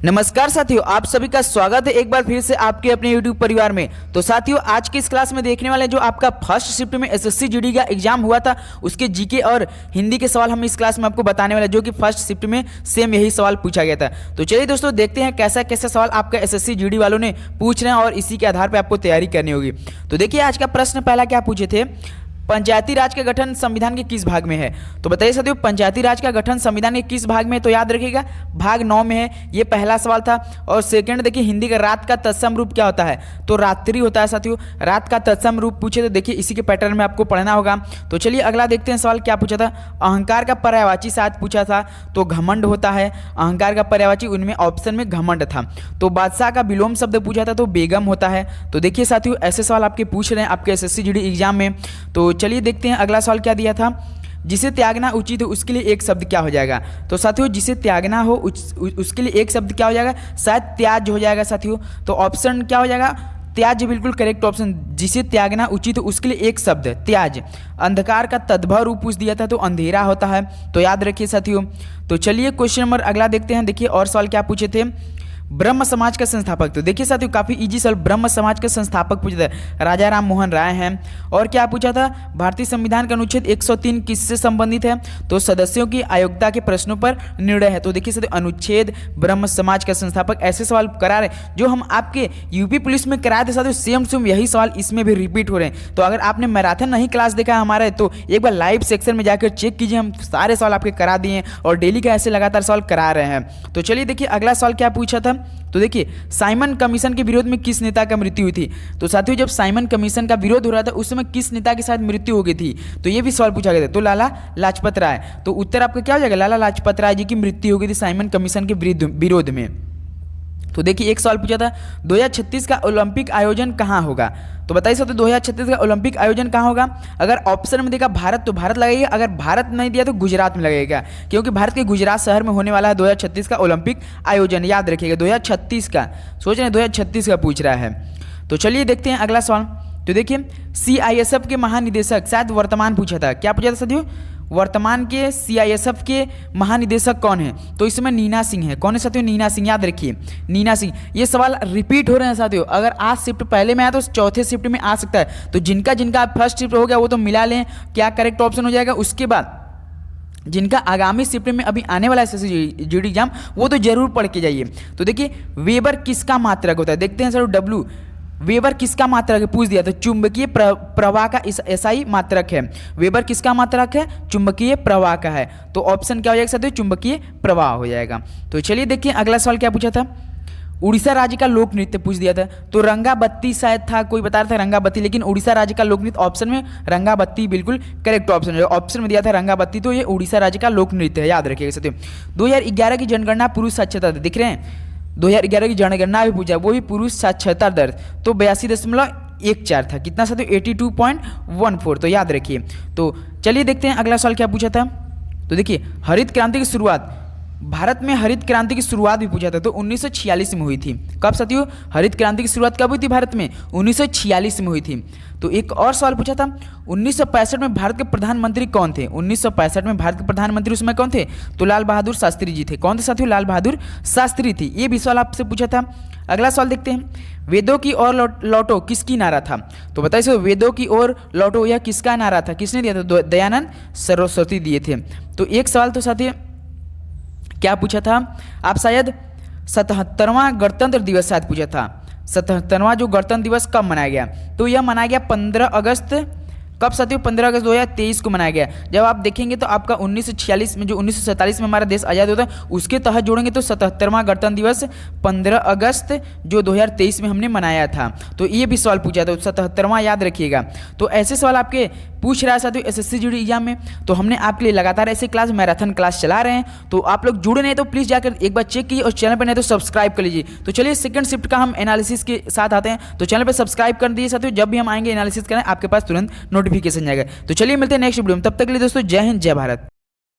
नमस्कार साथियों, आप सभी का स्वागत है एक बार फिर से आपके अपने YouTube परिवार में। तो साथियों, आज की इस क्लास में देखने वाले जो आपका फर्स्ट शिफ्ट में एसएससी जीडी का एग्जाम हुआ था, उसके जीके और हिंदी के सवाल हम इस क्लास में आपको बताने वाले, जो कि फर्स्ट शिफ्ट में सेम यही सवाल पूछा गया था। तो चलिए दोस्तों, देखते हैं कैसा कैसा सवाल आपका एसएससी जीडी वालों ने पूछ रहे हैं और इसी के आधार पर आपको तैयारी करनी होगी। तो देखिए, आज का प्रश्न पहला क्या पूछे थे, पंचायती राज का गठन संविधान के किस भाग में है। तो बताइए साथियों, पंचायती राज का गठन संविधान के किस भाग में है। तो याद रखिएगा, भाग 9 में है। ये पहला सवाल था। और सेकंड देखिए, हिंदी का रात का तत्सम रूप क्या होता है। तो रात्रि होता है साथियों। रात का तत्सम रूप पूछे तो देखिए इसी के पैटर्न में आपको पढ़ना होगा। तो चलिए अगला देखते हैं सवाल क्या पूछा था। अहंकार का पर्यायवाची शायद पूछा था, तो घमंड होता है। अहंकार का पर्यायवाची, उनमें ऑप्शन में घमंड था। तो बादशाह का विलोम शब्द पूछा था, तो बेगम होता है। तो देखिए साथियों, ऐसे सवाल आपके पूछ रहे हैं आपके एसएससी जीडी एग्जाम में। तो चलिए देखते हैं अगला सवाल क्या दिया था। जिसे त्यागना उचित हो उसके लिए एक शब्द क्या हो जाएगा। तो साथियों, जिसे त्यागना हो उसके लिए एक शब्द क्या हो जाएगा, शायद त्याज हो जाएगा साथियों। तो ऑप्शन क्या हो जाएगा, त्याज, बिल्कुल करेक्ट ऑप्शन। जिसे त्यागना उचित हो उसके लिए एक शब्द त्याज। अंधकार का तद्भव रूप पूछ दिया था, तो अंधेरा होता है। तो याद रखिए साथियों। तो चलिए क्वेश्चन नंबर अगला देखते हैं। देखिए और सवाल क्या पूछे थे, ब्रह्म समाज का संस्थापक। तो देखिए साथियों, काफी इजी सवाल। ब्रह्म समाज का संस्थापक पूछा था, राजा राम मोहन राय हैं। और क्या पूछा था, भारतीय संविधान का अनुच्छेद 103 किससे संबंधित है। तो सदस्यों की अयोग्यता के प्रश्नों पर निर्णय है। तो देखिए साथियों, अनुच्छेद, ब्रह्म समाज का संस्थापक, ऐसे सवाल करा रहे जो हम आपके यूपी पुलिस में कराए थे साथियों। सेम सेम यही सवाल इसमें भी रिपीट हो रहे हैं। तो अगर आपने मैराथन नहीं क्लास देखा है हमारा, तो एक बार लाइव सेक्शन में जाकर चेक कीजिए। हम सारे सवाल आपके करा दिए हैं और डेली का ऐसे लगातार सवाल करा रहे हैं। तो चलिए देखिए अगला सवाल क्या पूछा था। तो देखिए, साइमन कमीशन के विरोध में किस नेता का मृत्यु हुई थी। तो साथियों, जब साइमन कमीशन का विरोध हो रहा था उस समय किस नेता के साथ मृत्यु हो गई थी। तो ये भी सवाल पूछा गया था। तो लाला लाजपत राय। तो उत्तर आपका क्या हो जाएगा, लाला लाजपत राय जी की मृत्यु हो गई थी साइमन कमीशन के विरोध में। तो देखिए एक सवाल पूछा था, 2036 का ओलंपिक आयोजन कहाँ होगा। तो बताइए साथियों, 2036 का ओलंपिक आयोजन कहाँ होगा। अगर ऑप्शन में देखा भारत, तो भारत लगेगा। अगर भारत नहीं दिया तो गुजरात में लगेगा, क्योंकि भारत के गुजरात शहर में होने वाला है 2036 का ओलंपिक आयोजन। याद रखिएगा 2036 का, सोच रहे हैं 2036 का पूछ रहा है। तो चलिए देखते हैं अगला सवाल। तो देखिए, CISF के महानिदेशक, शायद वर्तमान पूछा था। क्या पूछा था साथियों, वर्तमान के CISF के महानिदेशक कौन है। तो इसमें नीना सिंह है। कौन है साथियों, नीना सिंह। याद रखिए नीना सिंह। ये सवाल रिपीट हो रहे हैं साथियों। अगर आज शिफ्ट पहले में आया तो चौथे शिफ्ट में आ सकता है। तो जिनका जिनका फर्स्ट शिफ्ट हो गया वो तो मिला लें, क्या करेक्ट ऑप्शन हो जाएगा। उसके बाद जिनका आगामी शिफ्ट में अभी आने वाला है एसएससी जीडी एग्जाम, वो तो जरूर पढ़ के जाइए। तो देखिए, वेबर किसका मात्रक होता है। देखते हैं सर, W वेबर किसका मात्रक है पूछ दिया। तो चुंबकीय प्रवाह का एसआई मात्रक है। वेबर किसका मात्रक है, चुंबकीय प्रवाह का है। तो ऑप्शन क्या हो जाएगा साथियों, चुंबकीय प्रवाह हो जाएगा। तो चलिए देखिए अगला सवाल क्या पूछा था। उड़ीसा राज्य का लोक नृत्य पूछ दिया था। तो रंगाबत्ती शायद था, कोई बता रहा था रंगाबत्ती, लेकिन उड़ीसा राज्य का लोक नृत्य ऑप्शन में रंगाबत्ती बिल्कुल करेक्ट ऑप्शन है। ऑप्शन में दिया था रंगाबत्ती, तो ये उड़ीसा राज्य का लोक नृत्य है। याद रखिएगा साथियों। 2011 की जनगणना पुरुष साक्षरता दर, दिख रहे हैं 2011 की जनगणना भी पूछा, वो भी पुरुष साक्षरता दर तो 82.14 था। कितना साथियों, 82.14। तो याद रखिए। तो चलिए देखते हैं अगला सवाल क्या पूछा था। तो देखिए, हरित क्रांति की शुरुआत, भारत में हरित क्रांति की शुरुआत भी पूछा था। तो 1946 में हुई थी। कब साथियों, हरित क्रांति की शुरुआत कब हुई थी भारत में, 1946 में हुई थी। तो एक और सवाल पूछा था, 1965 में भारत के प्रधानमंत्री कौन थे। 1965 में भारत के प्रधानमंत्री उसमें कौन थे। तो लाल बहादुर शास्त्री जी थे। कौन थे साथियों, लाल बहादुर शास्त्री थी। ये भी सवाल आपसे पूछा था। अगला सवाल देखते हैं, वेदों की ओर लौटो किसकी नारा था। तो बताइए सर, वेदों की ओर लौटो यह किसका नारा था, किसने दिया था। दयानंद सरस्वती दिए थे। तो एक सवाल तो साथियों क्या पूछा था, आप शायद 77वां गणतंत्र दिवस शायद पूछा था। 77वां जो गणतंत्र दिवस कब मनाया गया। तो यह मनाया गया 15 अगस्त। कब साथियों, 15 अगस्त 2023 को मनाया गया। जब आप देखेंगे तो आपका 1946 में, जो 1947 में हमारा देश आज़ाद होता है, उसके तहत जोड़ेंगे तो 77वां गणतंत्र दिवस 15 अगस्त जो 2023 में हमने मनाया था। तो ये भी सवाल पूछा था, 77वां याद रखिएगा। तो ऐसे सवाल आपके पूछ रहा है साथियों एसएससी जीडी एग्जाम में। तो हमने आपके लिए लगातार ऐसे क्लास, मैराथन क्लास चला रहे हैं। तो आप लोग जुड़े नहीं तो प्लीज़ जाकर एक बार चेक कीजिए और चैनल पर नहीं तो सब्सक्राइब कर लीजिए। तो चलिए सेकंड शिफ्ट का हम एनालिसिस के साथ आते हैं। तो चैनल पर सब्सक्राइब कर दीजिए साथियों, जब भी हम आएंगे एनालिसिस करें आपके पास तुरंत नोटिफिकेशन जाएगा। तो चलिए मिलते हैं नेक्स्ट वीडियो में, तब तक के लिए दोस्तों जय हिंद जय भारत।